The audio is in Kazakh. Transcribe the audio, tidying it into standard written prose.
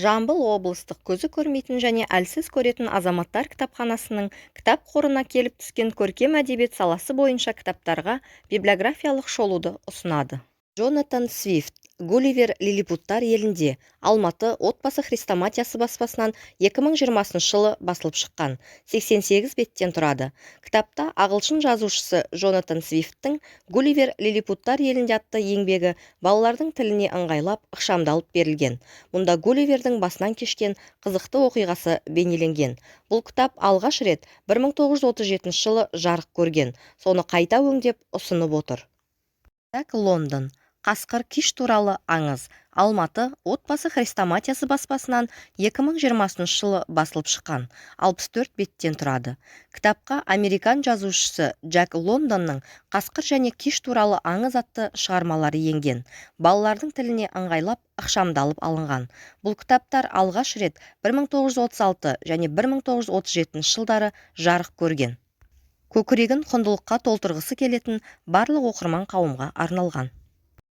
Жамбыл облыстық көзі көрмейтін және әлсіз көретін азаматтар кітапханасының кітап қорына келіп түскен көркем әдебиет саласы бойынша кітаптарға библиографиялық шолуды ұсынады. Джонатан Свифт «Гулливер лилипуттар елінде» Алматы отбасы хрестоматиясы баспасынан 2020 жылы басылып шыққан, 88 беттен тұрады. Кітапта ағылшын жазушысы Джонатан Свифттің «Гулливер лилипуттар елінде» атты еңбегі балалардың тіліне ыңғайлап ықшамдалып берілген. Мұнда Гулливердің басынан кешкен қызықты оқиғасы бейнеленген. Бұл кітап алғаш рет 1937 жылы жарық көрген, соны қайта өңдеп ұсынып отыр. Джек Лондон «Қасқыр киш туралы аңыз» Алматы отбасы хрестоматиясы баспасынан 2020 жылы басылып шыққан, 64 беттен тұрады. Кітапқа американ жазушысы Джек Лондонның «Қасқыр және киш туралы аңыз» атты шығармалары енген. Балалардың тіліне ыңғайлап ықшамдалып алынған. Бұл кітаптар алғаш рет 1936 және 1937 жылдары жарық көрген. Көкірегін құндылыққа толтырғысы келетін барлық оқырман қауымға арналған.